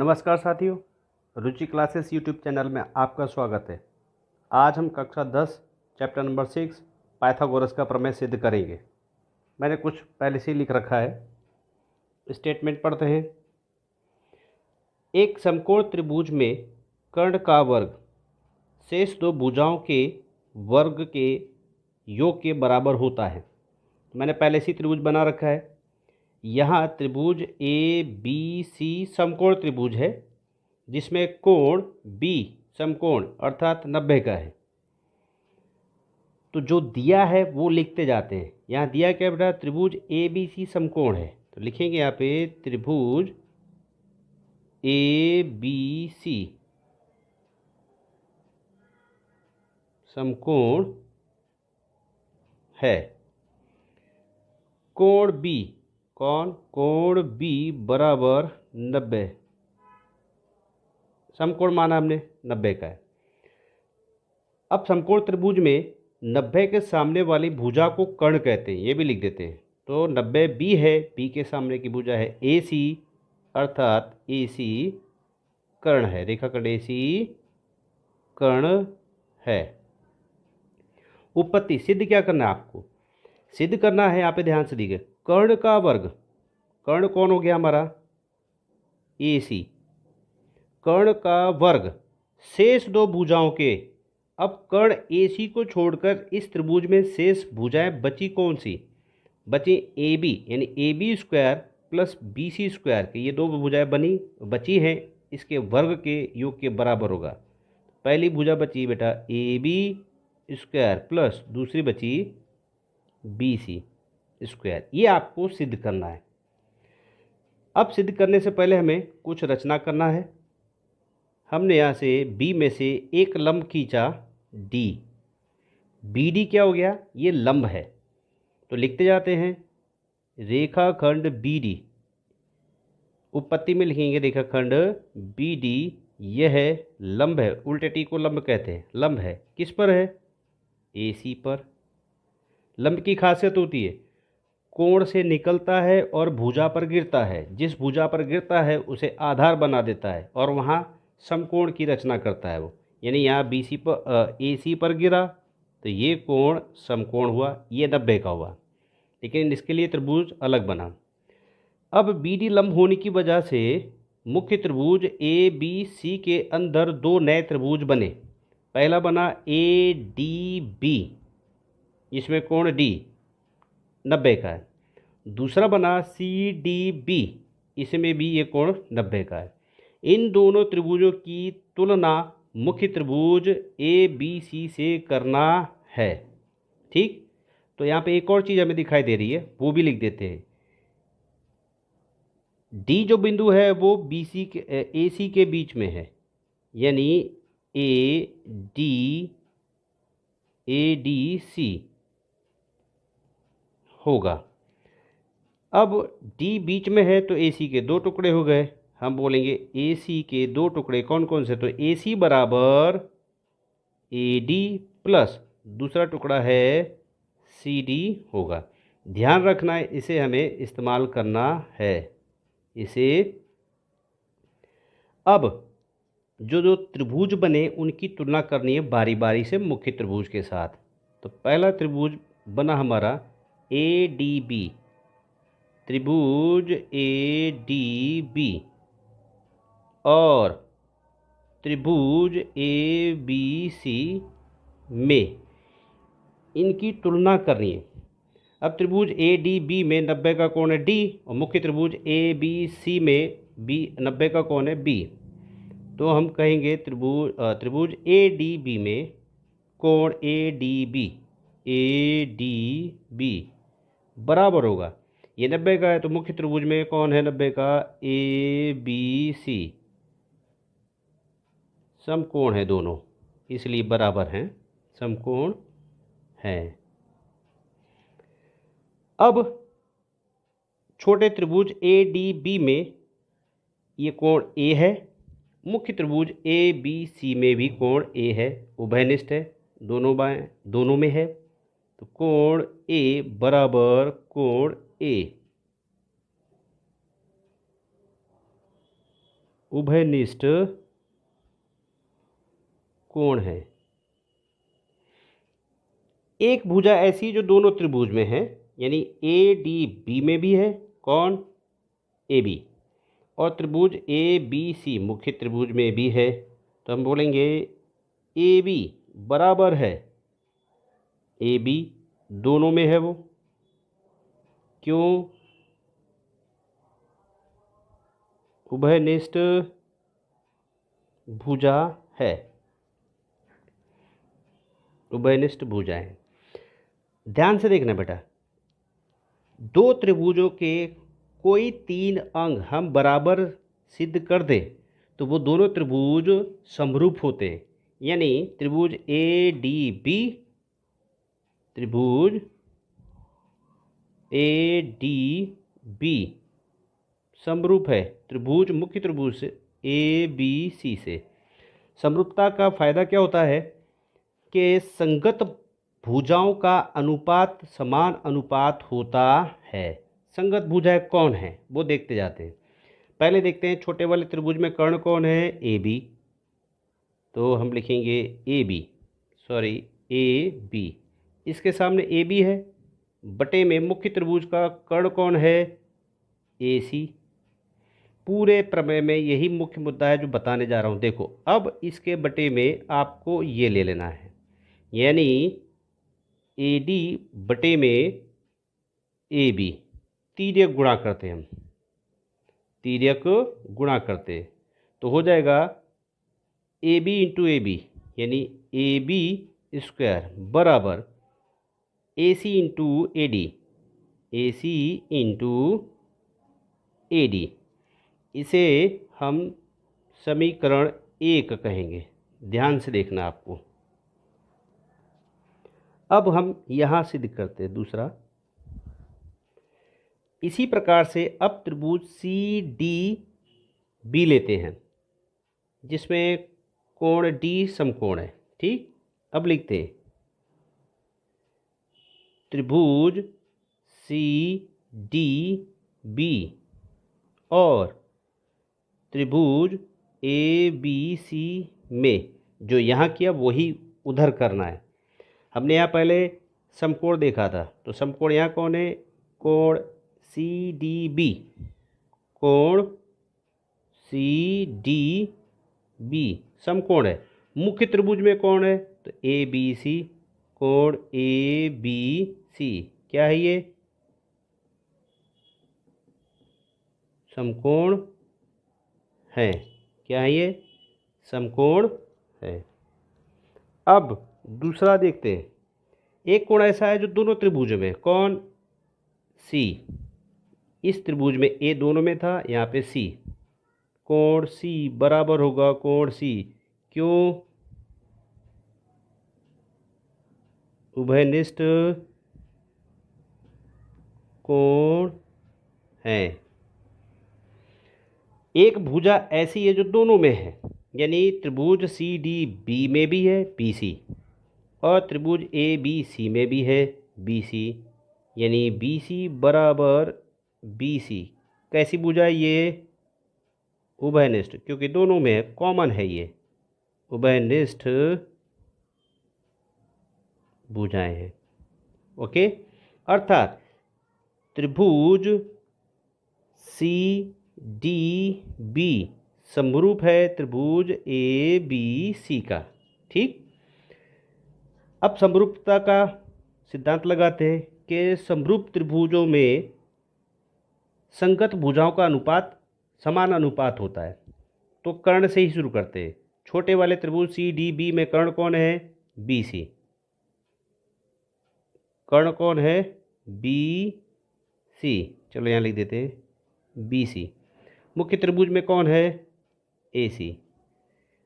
नमस्कार साथियों, रुचि classes YouTube channel में आपका स्वागत है। आज हम कक्षा 10 चैप्टर नंबर 6 पाइथागोरस का प्रमेय सिद्ध करेंगे। मैंने कुछ पहले से लिख रखा है। स्टेटमेंट पढ़ते हैं। एक समकोण त्रिभुज में कर्ण का वर्ग शेष दो भुजाओं के वर्ग के योग के बराबर होता है। मैंने पहले से त्रिभुज बना रखा है। यहाँ त्रिभुज ए बी सी समकोण त्रिभुज है, जिसमें कोण बी समकोण अर्थात 90 का है। तो जो दिया है वो लिखते जाते हैं। यहाँ दिया क्या बेटा, त्रिभुज ए बी सी समकोण है, तो लिखेंगे यहाँ पे त्रिभुज ए बी सी समकोण है। कोण बी, कोण बी बराबर 90, समकोण माना हमने 90 का है। अब समकोण त्रिभुज में 90 के सामने वाली भुजा को कर्ण कहते हैं, ये भी लिख देते हैं। तो 90 बी है, बी के सामने की भुजा है ए सी, अर्थात ए सी कर्ण है। रेखाखंड ए सी कर्ण है। उपपत्ति सिद्ध क्या करना है आपको, सिद्ध करना है। यहाँ पे ध्यान से देखिए, कर्ण का वर्ग, कर्ण कौन हो गया हमारा, ए सी, कर्ण का वर्ग शेष दो भुजाओं के। अब कर्ण ए सी को छोड़कर इस त्रिभुज में शेष भुजाएं बची कौन सी, बची ए बी, यानी A B square plus B C square के ये दो भुजाएं बची हैं, इसके वर्ग के योग के बराबर होगा। पहली भुजा बची बेटा ए बी स्क्वायर प्लस दूसरी बची बी सी स्क्वायर। ये आपको सिद्ध करना है। अब सिद्ध करने से पहले हमें कुछ रचना करना है। हमने यहाँ से बी में से एक लंब खींचा डी, बी डी क्या हो गया, ये लंब है, तो लिखते जाते हैं रेखाखंड बी डी। उपपत्ति में लिखेंगे रेखाखंड बी डी, यह लंब है, उल्टे टी को लंब कहते हैं। लंब है किस पर है, ए सी पर। लंब की खासियत होती है कोण से निकलता है और भुजा पर गिरता है। जिस भुजा पर गिरता है उसे आधार बना देता है और वहाँ समकोण की रचना करता है वो। यानी यहाँ बी सी पर ए सी पर गिरा तो ये कोण समकोण हुआ, ये 90 का हुआ, लेकिन इसके लिए त्रिभुज अलग बना। अब बी डी लंब होने की वजह से मुख्य त्रिभुज ए बी सी के अंदर दो नए त्रिभुज बने। पहला बना ए डी बी, इसमें कोण डी 90 का है। दूसरा बना सी डी बी, इसमें भी ये कोण 90 का है। इन दोनों त्रिभुजों की तुलना मुख्य त्रिभुज ए बी सी से करना है। ठीक, तो यहाँ पे एक और चीज़ हमें दिखाई दे रही है, वो भी लिख देते हैं। डी जो बिंदु है वो बी सी के ए सी के बीच में है, यानी ए डी सी होगा। अब डी बीच में है तो ए सी के दो टुकड़े हो गए। हम बोलेंगे ए सी के दो टुकड़े कौन कौन से, तो ए सी बराबर ए डी प्लस दूसरा टुकड़ा है सी डी होगा। ध्यान रखना है, इसे हमें इस्तेमाल करना है। इसे अब जो त्रिभुज बने उनकी तुलना करनी है बारी बारी से मुख्य त्रिभुज के साथ। तो पहला त्रिभुज बना हमारा ए डी बी, त्रिभुज ए डी बी और त्रिभुज ए बी सी में इनकी तुलना करनी है। अब त्रिभुज ए डी बी में 90 का कोण है डी और मुख्य त्रिभुज ए बी सी में बी 90 का कोण है बी। तो हम कहेंगे त्रिभुज ए डी बी में कोण ए डी बी बराबर होगा, ये 90 का है तो मुख्य त्रिभुज में कौन है 90 का, ए बी सी समकोण है दोनों, इसलिए बराबर हैं, समकोण हैं। अब छोटे त्रिभुज ए डी बी में ये कोण ए है, मुख्य त्रिभुज ए बी सी में भी कोण ए है, उभयनिष्ठ है, दोनों में है। तो कोण ए बराबर कोण ए। उभयनिष्ठ कोण है। एक भुजा ऐसी जो दोनों त्रिभुज में है, यानी ए डी बी में भी है, कौन, ए बी, और त्रिभुज ए बी सी मुख्य त्रिभुज में भी है। तो हम बोलेंगे ए बी बराबर है ए बी, दोनों में है वो, क्यों, उभयनिष्ठ भुजा है, उभयनिष्ठ भुजा है। ध्यान से देखना बेटा, दो त्रिभुजों के कोई तीन अंग हम बराबर सिद्ध कर दें तो वो दोनों त्रिभुज समरूप होते हैं। यानी त्रिभुज ए डी बी, त्रिभुज ए डी बी समरूप है त्रिभुज मुख्य त्रिभुज से ए बी सी से। समरूपता का फायदा क्या होता है कि संगत भुजाओं का अनुपात समान अनुपात होता है। संगत भुजाएं कौन है वो देखते जाते हैं। पहले देखते हैं छोटे वाले त्रिभुज में कर्ण कौन है, ए बी, तो हम लिखेंगे ए बी, इसके सामने ए बी है, बटे में मुख्य त्रिभुज का कर्ण कौन है, ए सी। पूरे प्रमेय में यही मुख्य मुद्दा है जो बताने जा रहा हूँ। देखो अब इसके बटे में आपको ये ले लेना है, यानी ए डी बटे में ए बी, तिर्यक गुणा करते हैं हम, तिर्यक गुणा करते तो हो जाएगा A B into A B, यानी ए बी स्क्वायर बराबर A C into A D, A C into A D. इसे हम समीकरण 1 कहेंगे। ध्यान से देखना आपको। अब हम यहाँ सिद्ध करते हैं दूसरा। इसी प्रकार से अब त्रिभुज सी डी बी लेते हैं जिसमें कोण डी समकोण है। ठीक, अब लिखते हैं त्रिभुज सी डी बी और त्रिभुज ए बी सी में जो यहाँ किया वही उधर करना है। हमने यहाँ पहले समकोण देखा था, तो समकोण यहाँ कौन है, कोण सी डी बी, कोण सी डी बी समकोण है। मुख्य त्रिभुज में कौन है, तो ए बी सी, कोण ए बी सी क्या है, ये समकोण है। क्या है, ये समकोण है। अब दूसरा देखते हैं। एक कोण ऐसा है जो दोनों त्रिभुजों में, कौन, सी। इस त्रिभुज में ए दोनों में था, यहाँ पे सी, कोण सी बराबर होगा कोण सी, क्यों, उभयनिष्ठ कोण है। एक भुजा ऐसी है जो दोनों में है, यानी त्रिभुज सी डी बी में भी है बी सी, और त्रिभुज ए बी सी में भी है बी सी, यानी बी सी बराबर बी सी। कैसी भुजा है ये, उभयनिष्ठ, क्योंकि दोनों में है, कॉमन है, ये उभयनिष्ठ भुजाएं हैं। ओके, अर्थात त्रिभुज सी डी बी समरूप है त्रिभुज ए बी सी का। ठीक, अब समरूपता का सिद्धांत लगाते हैं कि समरूप त्रिभुजों में संगत भुजाओं का अनुपात समान अनुपात होता है। तो कर्ण से ही शुरू करते हैं। छोटे वाले त्रिभुज सी डी बी में कर्ण कौन है, बी सी, कर्ण कौन है, बी सी, चलो यहाँ लिख देते हैं बी सी। मुख्य त्रिभुज में कौन है, ए सी।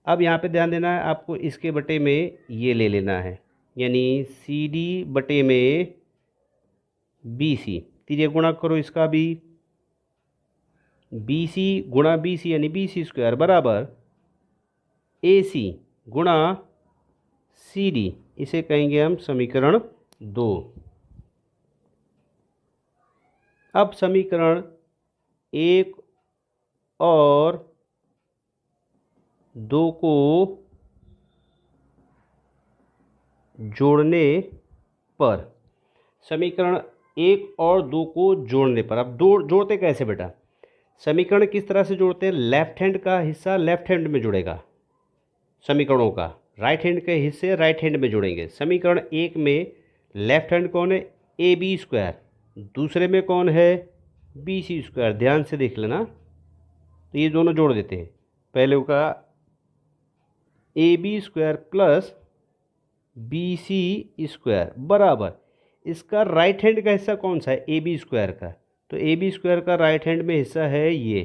अब यहाँ पे ध्यान देना है आपको, इसके बटे में ये ले लेना है, यानी सी डी बटे में बी सी, तिर्यक गुणा करो इसका भी, बी सी गुणा बी सी यानी बी सी स्क्वायर बराबर ए सी गुणा सी डी। इसे कहेंगे हम समीकरण 2। अब समीकरण 1 और दो को जोड़ने पर, समीकरण 1 और 2 को जोड़ने पर। अब जोड़ते कैसे बेटा? समीकरण किस तरह से जोड़ते हैं? लेफ्ट हैंड का हिस्सा लेफ्ट हैंड में जुड़ेगा समीकरणों का, राइट हैंड के हिस्से राइट हैंड में जुड़ेंगे। समीकरण 1 में लेफ्ट हैंड कौन है? ए बी स्क्वायर, दूसरे में कौन है? B C square. ध्यान से देख लेना, तो ये दोनों जोड़ देते हैं। पहले का A B square plus B C square बराबर, इसका राइट हैंड का हिस्सा कौन सा है? ए बी स्क्वायर का। तो ए बी स्क्वायर का राइट हैंड में हिस्सा है ये,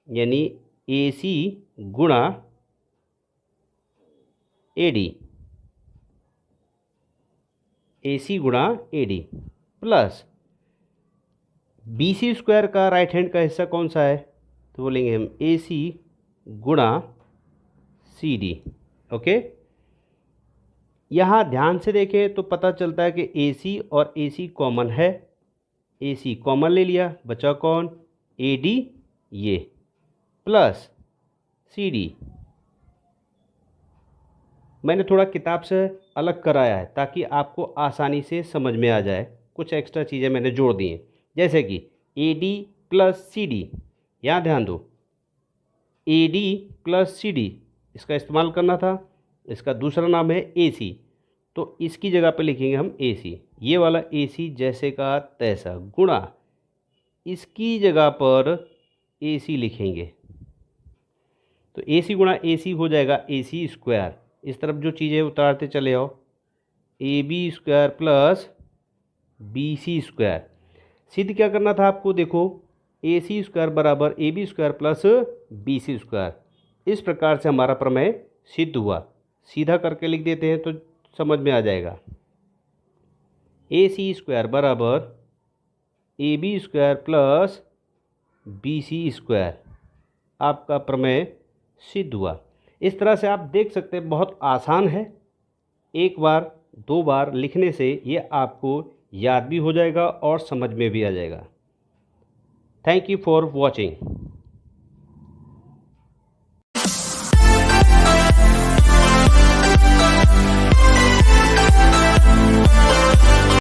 यानी ए सी गुणा ए डी, ए सी गुणा A D plus B C square का राइट हैंड का हिस्सा कौन सा है? तो बोलेंगे हम ए सी गुणा सी डी। ओके, यहाँ ध्यान से देखें तो पता चलता है कि ए सी और ए सी कॉमन है। ए सी कॉमन ले लिया, बचा कौन? ए डी, ये प्लस सी डी। मैंने थोड़ा किताब से अलग कराया है ताकि आपको आसानी से समझ में आ जाए। कुछ एक्स्ट्रा चीज़ें मैंने जोड़ दी हैं, जैसे कि A D plus C D. यहाँ ध्यान दो, A D plus C D इसका इस्तेमाल करना था। इसका दूसरा नाम है ए सी, तो इसकी जगह पे लिखेंगे हम ए सी, ये वाला ए सी जैसे का तैसा, गुणा इसकी जगह पर ए सी लिखेंगे। तो ए सी गुणा ए सी हो जाएगा ए सी स्क्वायर। इस तरफ जो चीज़ें उतारते चले आओ, A B square plus B C square. सिद्ध क्या करना था आपको? देखो, ए सी स्क्वायर बराबर A B square plus B C square. इस प्रकार से हमारा प्रमेय सिद्ध हुआ। सीधा करके लिख देते हैं तो समझ में आ जाएगा। ए सी स्क्वायर बराबर A B square plus B C square, आपका प्रमेय सिद्ध हुआ। इस तरह से आप देख सकते हैं, बहुत आसान है। एक बार दो बार लिखने से ये आपको याद भी हो जाएगा और समझ में भी आ जाएगा। Thank you for watching.